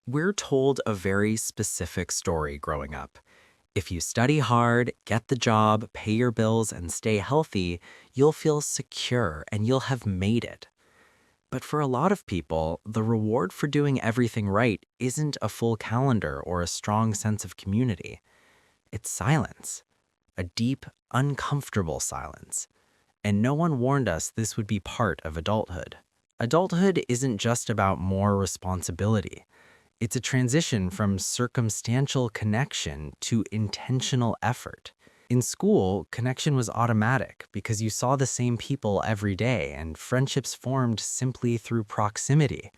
We're told a very specific story growing up. If you study hard, get the job, pay your bills, and stay healthy, you'll feel secure and you'll have made it. But for a lot of people, the reward for doing everything right isn't a full calendar or a strong sense of community. It's silence, a deep, uncomfortable silence. And no one warned us this would be part of adulthood. Adulthood isn't just about more responsibility. It's a transition from circumstantial connection to intentional effort. In school, connection was automatic because you saw the same people every day and friendships formed simply through proximity.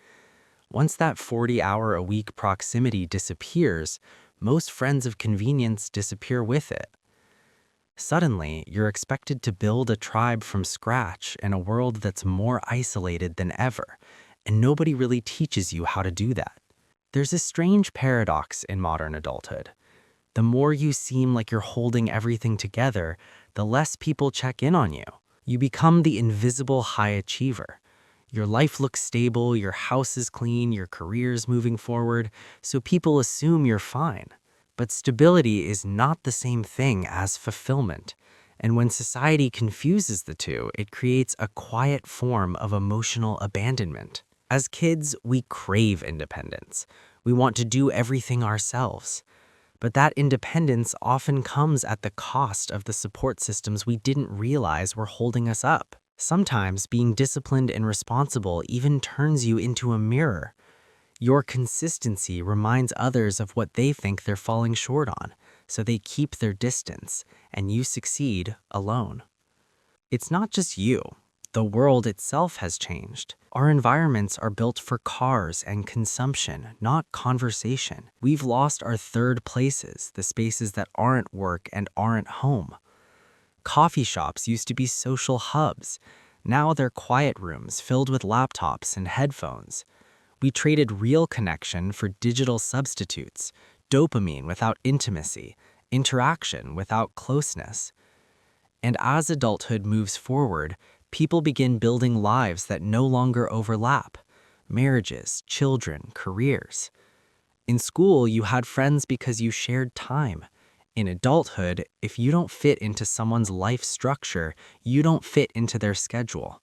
Once that 40-hour-a-week proximity disappears, most friends of convenience disappear with it. Suddenly, you're expected to build a tribe from scratch in a world that's more isolated than ever, and nobody really teaches you how to do that. There's a strange paradox in modern adulthood. The more you seem like you're holding everything together, the less people check in on you. You become the invisible high achiever. Your life looks stable, your house is clean, your career's moving forward, so people assume you're fine. But stability is not the same thing as fulfillment. And when society confuses the two, it creates a quiet form of emotional abandonment. As kids, we crave independence. We want to do everything ourselves. But that independence often comes at the cost of the support systems we didn't realize were holding us up. Sometimes being disciplined and responsible even turns you into a mirror. Your consistency reminds others of what they think they're falling short on, so they keep their distance, and you succeed alone. It's not just you. The world itself has changed. Our environments are built for cars and consumption, not conversation. We've lost our third places, the spaces that aren't work and aren't home. Coffee shops used to be social hubs. Now they're quiet rooms filled with laptops and headphones. We traded real connection for digital substitutes, dopamine without intimacy, interaction without closeness. And as adulthood moves forward, people begin building lives that no longer overlap: marriages, children, careers. In school, you had friends because you shared time. In adulthood, if you don't fit into someone's life structure, you don't fit into their schedule.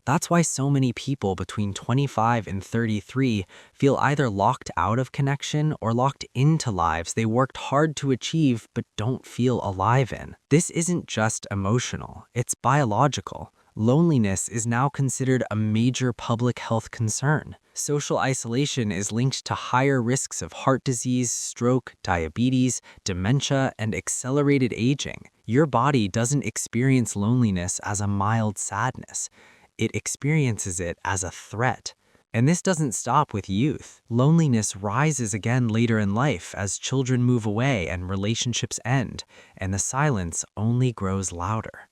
That's why so many people between 25 and 33 feel either locked out of connection or locked into lives they worked hard to achieve but don't feel alive in. This isn't just emotional, it's biological. Loneliness is now considered a major public health concern. Social isolation is linked to higher risks of heart disease, stroke, diabetes, dementia, and accelerated aging. Your body doesn't experience loneliness as a mild sadness. It experiences it as a threat. And this doesn't stop with youth. Loneliness rises again later in life as children move away and relationships end, and the silence only grows louder.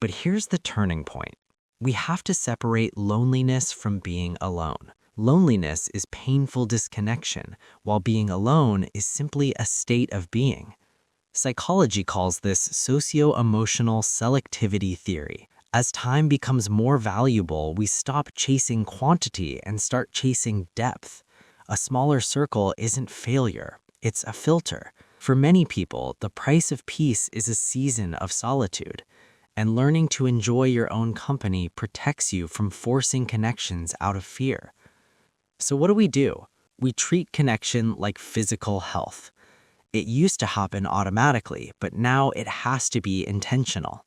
But here's the turning point. We have to separate loneliness from being alone. Loneliness is painful disconnection, while being alone is simply a state of being. Psychology calls this socio-emotional selectivity theory. As time becomes more valuable, we stop chasing quantity and start chasing depth. A smaller circle isn't failure, it's a filter. For many people, the price of peace is a season of solitude, and learning to enjoy your own company protects you from forcing connections out of fear. So what do? We treat connection like physical health. It used to happen automatically, but now it has to be intentional.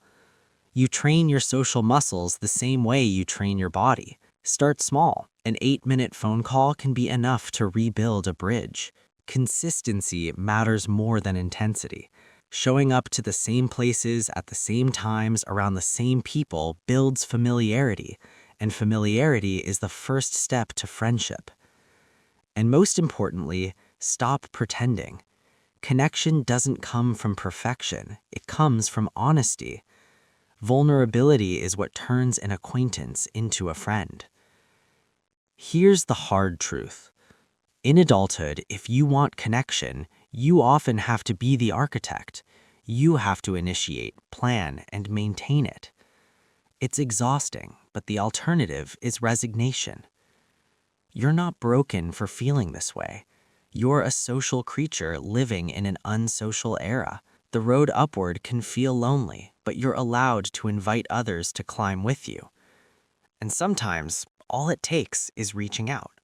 You train your social muscles the same way you train your body. Start small. An 8-minute phone call can be enough to rebuild a bridge. Consistency matters more than intensity. Showing up to the same places at the same times around the same people builds familiarity, and familiarity is the first step to friendship. And most importantly, stop pretending. Connection doesn't come from perfection, it comes from honesty. Vulnerability is what turns an acquaintance into a friend. Here's the hard truth. In adulthood, if you want connection, you often have to be the architect. You have to initiate, plan, and maintain it. It's exhausting, but the alternative is resignation. You're not broken for feeling this way. You're a social creature living in an unsocial era. The road upward can feel lonely, but you're allowed to invite others to climb with you. And sometimes, all it takes is reaching out.